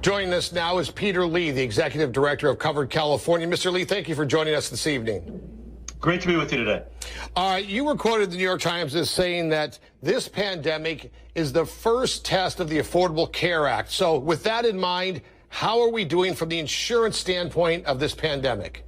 Joining us now is Peter Lee, the Executive Director of Covered California. Mr. Lee, thank you for joining us this evening. Great to be with you today. You were quoted in the New York Times as saying that this pandemic is the first test of the Affordable Care Act. So with that in mind, how are we doing from the insurance standpoint of this pandemic?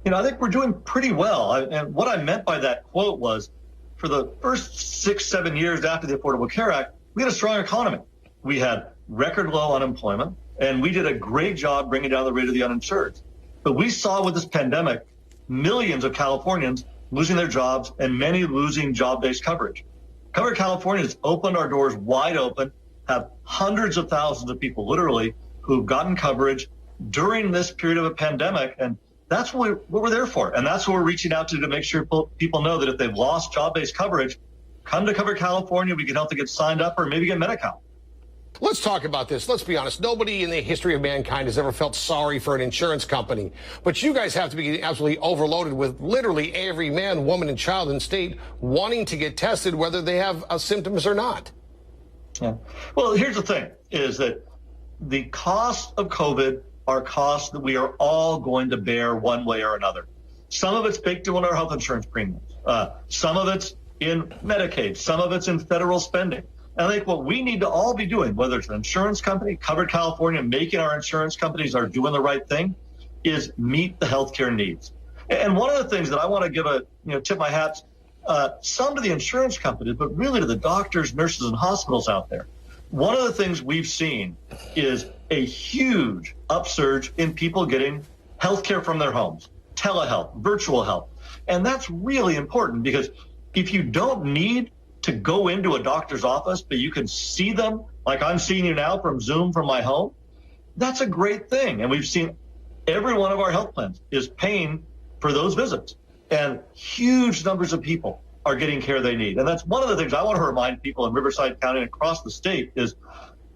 I think we're doing pretty well. And what I meant by that quote was, for the first 6-7 years after the Affordable Care Act, we had a strong economy. We had record low unemployment, and we did a great job bringing down the rate of the uninsured. But we saw with this pandemic, millions of Californians losing their jobs and many losing job-based coverage. Covered California has opened our doors wide open, have hundreds of thousands of people literally who've gotten coverage during this period of a pandemic. And that's what we're there for. And that's what we're reaching out to make sure people know that if they've lost job-based coverage, come to Covered California. We can help them get signed up or maybe get Medi-Cal. Let's talk about this. Let's be honest. Nobody in the history of mankind has ever felt sorry for an insurance company. But you guys have to be absolutely overloaded with literally every man, woman, and child in state wanting to get tested, whether they have symptoms or not. Yeah. Well, here's the thing, is that the cost of COVID are costs that we are all going to bear one way or another. Some of it's baked into our health insurance premiums. Some of it's in Medicaid. Some of it's in federal spending. And I think what we need to all be doing, whether it's an insurance company, Covered California, making our insurance companies are doing the right thing, is meet the healthcare needs. And one of the things that I want to give tip my hats, some to the insurance companies, but really to the doctors, nurses, and hospitals out there. One of the things we've seen is a huge upsurge in people getting healthcare from their homes, telehealth, virtual health. And that's really important, because if you don't need to go into a doctor's office, but you can see them like I'm seeing you now from Zoom from my home, that's a great thing. And we've seen every one of our health plans is paying for those visits. And huge numbers of people are getting care they need. And that's one of the things I want to remind people in Riverside County and across the state is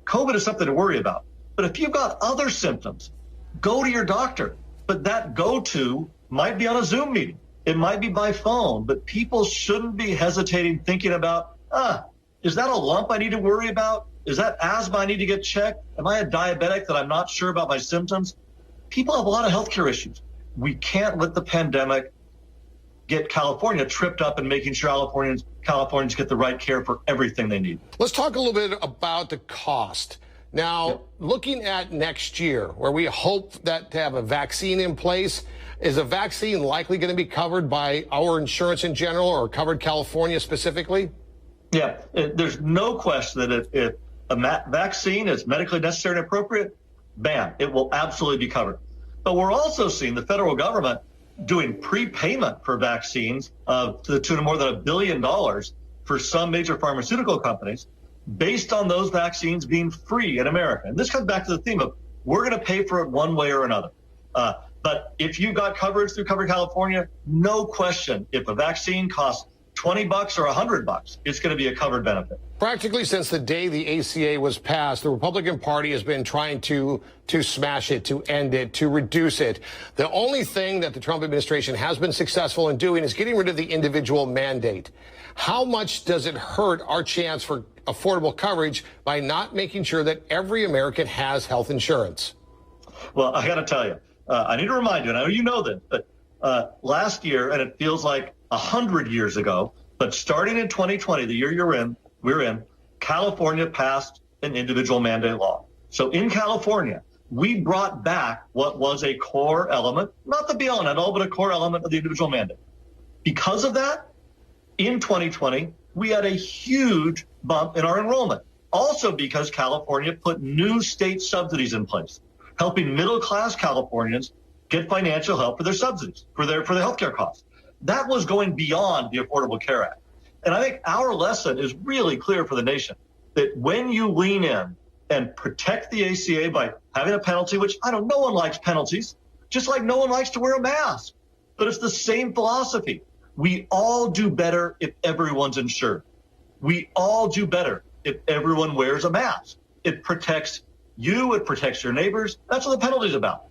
COVID is something to worry about. But if you've got other symptoms, go to your doctor. But that go-to might be on a Zoom meeting. It might be by phone, but people shouldn't be hesitating thinking about, is that a lump I need to worry about? Is that asthma I need to get checked? Am I a diabetic that I'm not sure about my symptoms? People have a lot of healthcare issues. We can't let the pandemic get California tripped up in making sure Californians get the right care for everything they need. Let's talk a little bit about the cost. Now, looking at next year, where we hope that to have a vaccine in place, is a vaccine likely going to be covered by our insurance in general, or Covered California specifically? Yeah, there's no question that if a vaccine is medically necessary and appropriate, bam, it will absolutely be covered. But we're also seeing the federal government doing prepayment for vaccines to the tune of more than $1 billion for some major pharmaceutical companies, based on those vaccines being free in America. And this comes back to the theme of we're going to pay for it one way or another. But if you got coverage through Covered California, no question, if a vaccine costs $20 or $100, it's going to be a covered benefit. Practically since the day the ACA was passed, the Republican Party has been trying to smash it, to end it, to reduce it. The only thing that the Trump administration has been successful in doing is getting rid of the individual mandate. How much does it hurt our chance for affordable coverage by not making sure that every American has health insurance? Well, I got to tell you, I need to remind you, and I know you know this, but last year, and it feels like 100 years ago, but starting in 2020, the year we're in, California passed an individual mandate law. So in California, we brought back what was a core element, not the be-all and end-all, but a core element of the individual mandate. Because of that, in 2020, we had a huge bump in our enrollment. Also because California put new state subsidies in place, helping middle-class Californians get financial help for their subsidies, for their healthcare costs. That was going beyond the Affordable Care Act. And I think our lesson is really clear for the nation, that when you lean in and protect the ACA by having a penalty, which no one likes penalties, just like no one likes to wear a mask. But it's the same philosophy. We all do better if everyone's insured. We all do better if everyone wears a mask. It protects you, it protects your neighbors. That's what the penalty is about.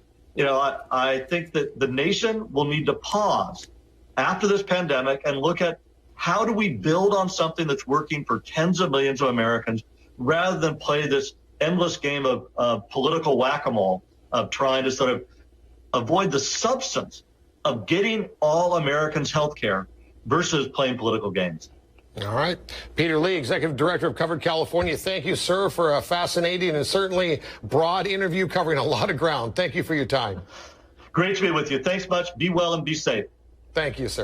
I think that the nation will need to pause after this pandemic and look at how do we build on something that's working for tens of millions of Americans rather than play this endless game of political whack-a-mole, of trying to sort of avoid the substance of getting all Americans health care versus playing political games. All right. Peter Lee, Executive Director of Covered California. Thank you, sir, for a fascinating and certainly broad interview covering a lot of ground. Thank you for your time. Great to be with you. Thanks much. Be well and be safe. Thank you, sir.